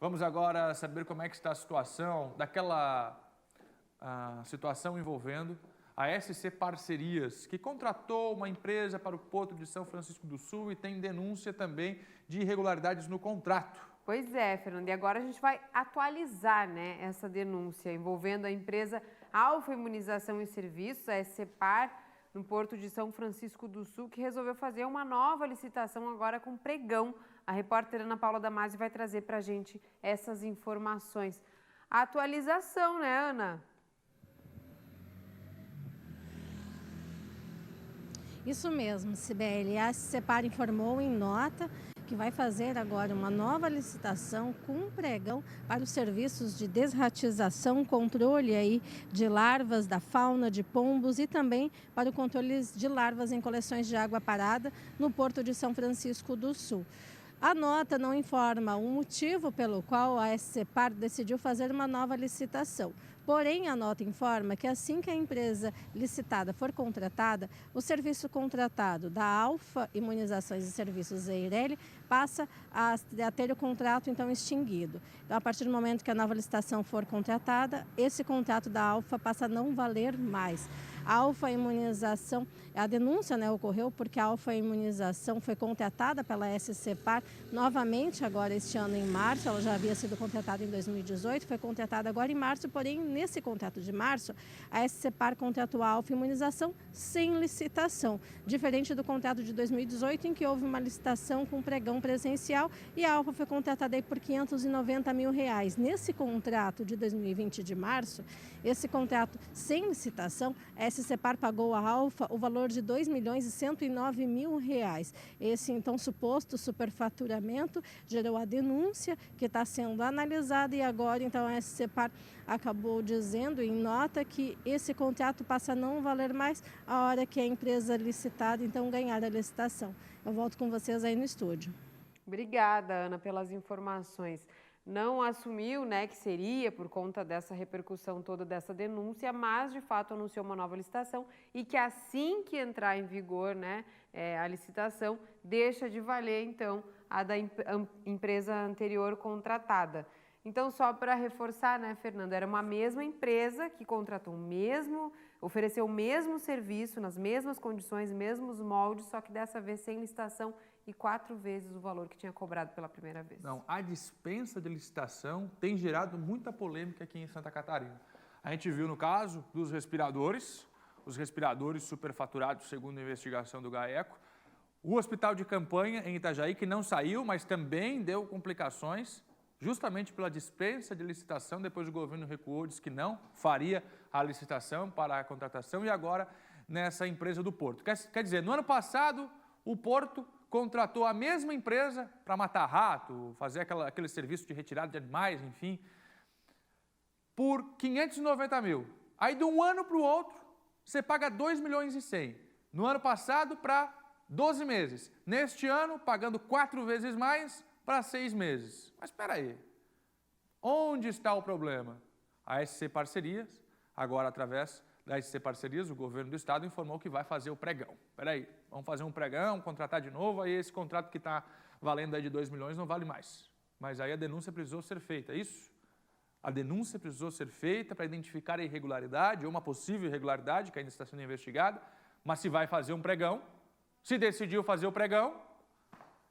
Vamos agora saber como é que está a situação daquela situação envolvendo a SC Parcerias, que contratou uma empresa para o Porto de São Francisco do Sul e tem denúncia também de irregularidades no contrato. Pois é, Fernando, e agora a gente vai atualizar, né, essa denúncia envolvendo a empresa Alfa Imunização e Serviços, a SCPAR, no Porto de São Francisco do Sul, que resolveu fazer uma nova licitação agora com pregão. A repórter Ana Paula Damasio vai trazer para a gente essas informações. A atualização, né, Ana? Isso mesmo, Cibele. A SCPAR informou em nota que vai fazer agora uma nova licitação com pregão para os serviços de desratização, controle aí de larvas da fauna de pombos e também para o controle de larvas em coleções de água parada no Porto de São Francisco do Sul. A nota não informa o motivo pelo qual a SCPAR decidiu fazer uma nova licitação. Porém, a nota informa que assim que a empresa licitada for contratada, o serviço contratado da Alfa Imunizações e Serviços Eireli passa a ter o contrato então extinguido. Então, a partir do momento que a nova licitação for contratada, esse contrato da Alfa passa a não valer mais. A Alfa Imunização, a denúncia ocorreu porque a Alfa Imunização foi contratada pela SCPAR novamente agora este ano em março. Ela já havia sido contratada em 2018, foi contratada agora em março, porém nesse contrato de março a SCPAR contratou a Alfa Imunização sem licitação, diferente do contrato de 2018 em que houve uma licitação com pregão presencial e a Alfa foi contratada aí por R$590 mil. Nesse contrato de 2020 de março, esse contrato sem licitação, a SCPAR pagou à Alfa o valor de R$2.109.000. Esse, então, suposto superfaturamento gerou a denúncia que está sendo analisada e agora, então, a SCPAR acabou dizendo em nota que esse contrato passa a não valer mais a hora que a empresa licitada, então, ganhar a licitação. Eu volto com vocês aí no estúdio. Obrigada, Ana, pelas informações. Não assumiu, né, que seria por conta dessa repercussão toda dessa denúncia, mas de fato anunciou uma nova licitação e que assim que entrar em vigor, né, a licitação, deixa de valer então a da empresa anterior contratada. Então, só para reforçar, né, Fernanda, era uma mesma empresa que contratou ofereceu o mesmo serviço, nas mesmas condições, mesmos moldes, só que dessa vez sem licitação e 4 vezes o valor que tinha cobrado pela primeira vez. Não, a dispensa de licitação tem gerado muita polêmica aqui em Santa Catarina. A gente viu no caso dos respiradores, os respiradores superfaturados segundo a investigação do GAECO, o hospital de campanha em Itajaí, que não saiu, mas também deu complicações, justamente pela dispensa de licitação, depois o governo recuou, disse que não faria a licitação para a contratação e agora nessa empresa do Porto. Quer dizer, no ano passado o Porto contratou a mesma empresa para matar rato, fazer aquele serviço de retirada de animais, enfim, por R$590 mil. Aí de um ano para o outro, você paga R$2.100.000. No ano passado, para 12 meses. Neste ano, pagando 4 vezes mais para 6 meses. Mas espera aí, onde está o problema? A SC Parcerias, agora através da SC Parcerias, o governo do estado informou que vai fazer o pregão. Espera aí, vamos fazer um pregão, contratar de novo, aí esse contrato que está valendo aí de 2 milhões não vale mais. Mas aí a denúncia precisou ser feita, é isso? A denúncia precisou ser feita para identificar a irregularidade ou uma possível irregularidade que ainda está sendo investigada, mas se vai fazer um pregão, se decidiu fazer o pregão,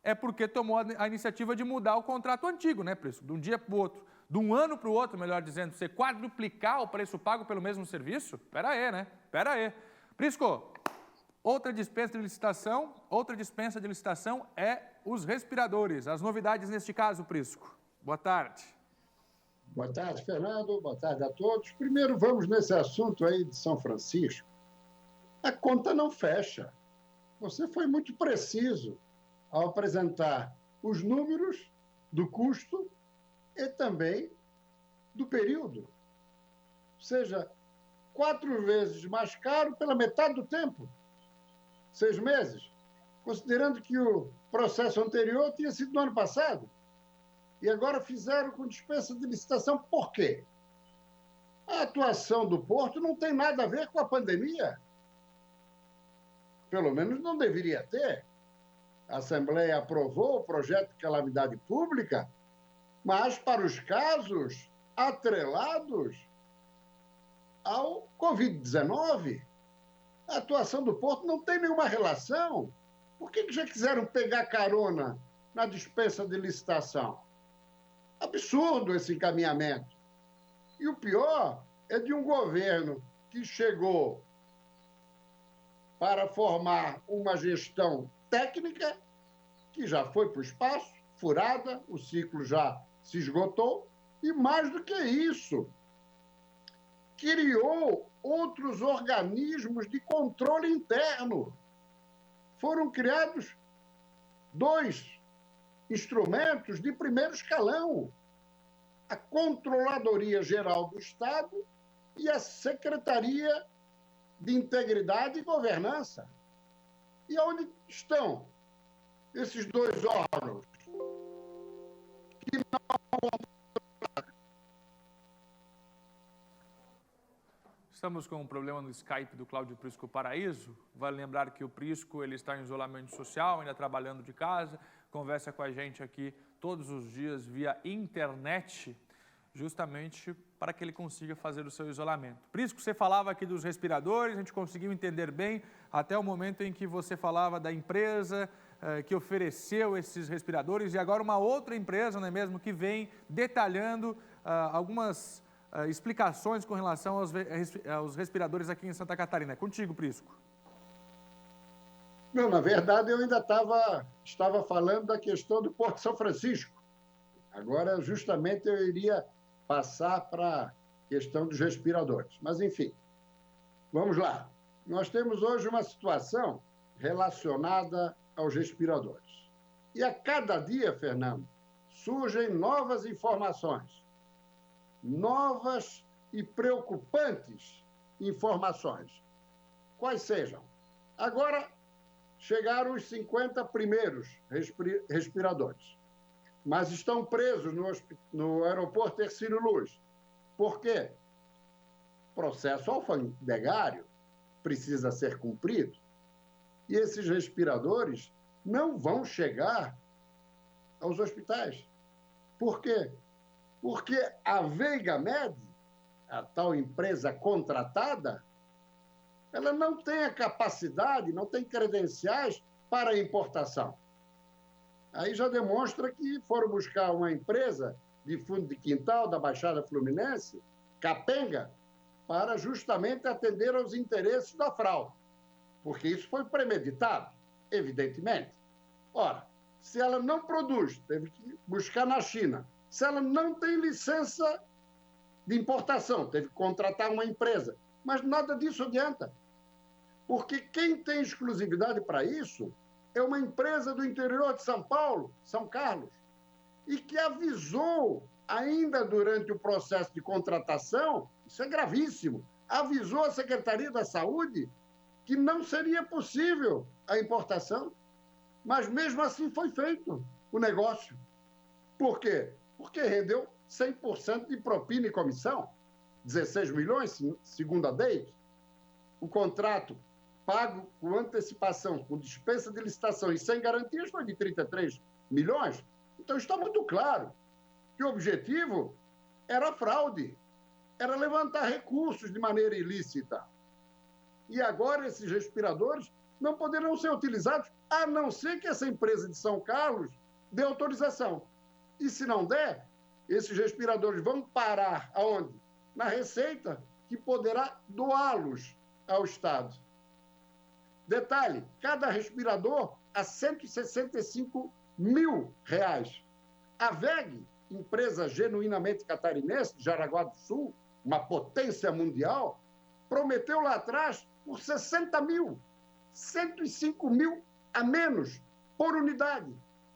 é porque tomou a iniciativa de mudar o contrato antigo, né, preço? De um dia para o outro, de um ano para o outro, melhor dizendo, você quadruplicar o preço pago pelo mesmo serviço? Espera aí, né? Espera aí. Prisco, outra dispensa de licitação é os respiradores. As novidades neste caso, Prisco. Boa tarde. Boa tarde, Fernando. Boa tarde a todos. Primeiro, vamos nesse assunto aí de São Francisco. A conta não fecha. Você foi muito preciso ao apresentar os números do custo e também do período. Ou seja, 4 vezes mais caro pela metade do tempo. 6 meses. Considerando que o processo anterior tinha sido no ano passado. E agora fizeram com dispensa de licitação. Por quê? A atuação do Porto não tem nada a ver com a pandemia. Pelo menos não deveria ter. A Assembleia aprovou o projeto de calamidade pública mas para os casos atrelados ao Covid-19. A atuação do Porto não tem nenhuma relação. Por que já quiseram pegar carona na dispensa de licitação? Absurdo esse encaminhamento. E o pior é de um governo que chegou para formar uma gestão técnica que já foi para o espaço, furada, o ciclo já se esgotou, e mais do que isso, criou outros organismos de controle interno. Foram criados 2 instrumentos de primeiro escalão: a Controladoria Geral do Estado e a Secretaria de Integridade e Governança. E onde estão esses 2 órgãos? Estamos com um problema no Skype do Cláudio Prisco Paraíso. Vale lembrar que o Prisco ele está em isolamento social, ainda trabalhando de casa, conversa com a gente aqui todos os dias via internet, justamente para que ele consiga fazer o seu isolamento. Prisco, você falava aqui dos respiradores, a gente conseguiu entender bem até o momento em que você falava da empresa que ofereceu esses respiradores e agora uma outra empresa, não é mesmo, que vem detalhando algumas explicações com relação aos respiradores aqui em Santa Catarina. É contigo, Prisco. Não, na verdade, eu ainda estava falando da questão do Porto de São Francisco. Agora, justamente, eu iria passar para a questão dos respiradores. Mas, enfim, vamos lá. Nós temos hoje uma situação relacionada aos respiradores. E a cada dia, Fernando, surgem novas informações, novas e preocupantes informações. Quais sejam? Agora, chegaram os 50 primeiros respiradores, mas estão presos no aeroporto Hercílio Luz. Por quê? Processo alfandegário precisa ser cumprido e esses respiradores não vão chegar aos hospitais. Por quê? Porque a Veigamed, a tal empresa contratada, ela não tem a capacidade, não tem credenciais para a importação. Aí já demonstra que foram buscar uma empresa de fundo de quintal da Baixada Fluminense, capenga, para justamente atender aos interesses da fraude. Porque isso foi premeditado, evidentemente. Ora, se ela não produz, teve que buscar na China. Se ela não tem licença de importação, teve que contratar uma empresa. Mas nada disso adianta. Porque quem tem exclusividade para isso é uma empresa do interior de São Paulo, São Carlos, e que avisou, ainda durante o processo de contratação, isso é gravíssimo, avisou a Secretaria da Saúde que não seria possível a importação. Mas mesmo assim foi feito o negócio. Por quê? Porque rendeu 100% de propina e comissão, 16 milhões, segundo a DEIC. O contrato pago com antecipação, com dispensa de licitação e sem garantias foi de 33 milhões. Então está muito claro que o objetivo era fraude, era levantar recursos de maneira ilícita. E agora esses respiradores não poderão ser utilizados, a não ser que essa empresa de São Carlos dê autorização. E se não der, esses respiradores vão parar aonde? Na Receita, que poderá doá-los ao Estado. Detalhe, cada respirador a R$ 165 mil. A VEG, empresa genuinamente catarinense, de Jaraguá do Sul, uma potência mundial, prometeu lá atrás por 60 mil, 105 mil a menos por unidade,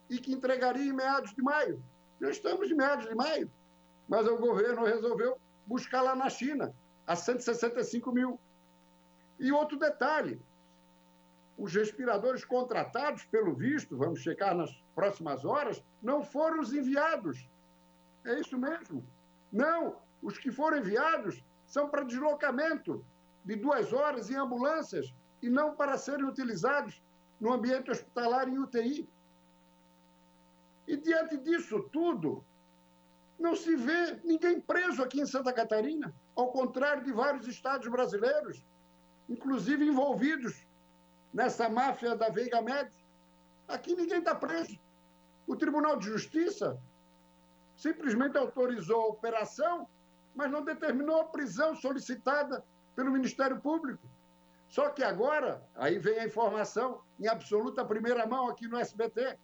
e que entregaria em meados de maio. Já estamos em meados de maio, mas o governo resolveu buscar lá na China, a 165 mil. E outro detalhe, os respiradores contratados, pelo visto, vamos checar nas próximas horas, não foram os enviados. É isso mesmo. Não, os que foram enviados são para deslocamento de 2 horas em ambulâncias e não para serem utilizados no ambiente hospitalar em UTI. E diante disso tudo, Não se vê ninguém preso aqui em Santa Catarina, ao contrário de vários estados brasileiros, inclusive envolvidos nessa máfia da Veiga Med. Aqui ninguém está preso. O Tribunal de Justiça simplesmente autorizou a operação, mas não determinou a prisão solicitada pelo Ministério Público. Só que agora, aí vem a informação em absoluta primeira mão aqui no SBT,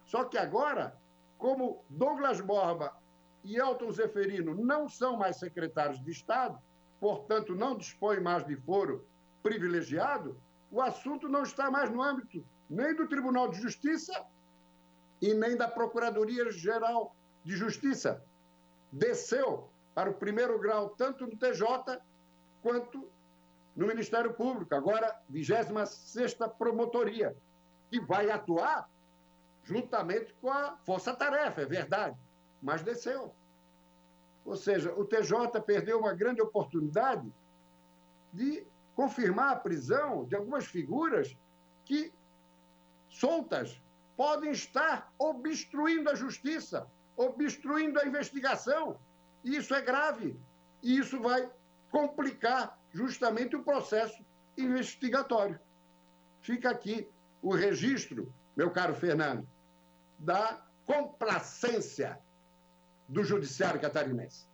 só que agora, como Douglas Borba e Elton Zeferino não são mais secretários de Estado, portanto, não dispõem mais de foro privilegiado, o assunto não está mais no âmbito nem do Tribunal de Justiça e nem da Procuradoria-Geral de Justiça. Desceu para o primeiro grau, tanto no TJ quanto no Ministério Público, agora 26ª Promotoria, que vai atuar juntamente com a Força Tarefa, é verdade, mas desceu. Ou seja, o TJ perdeu uma grande oportunidade de confirmar a prisão de algumas figuras que, soltas, podem estar obstruindo a justiça, obstruindo a investigação. E isso é grave. E isso vai complicar justamente o processo investigatório. Fica aqui o registro, meu caro Fernando, da complacência do judiciário catarinense.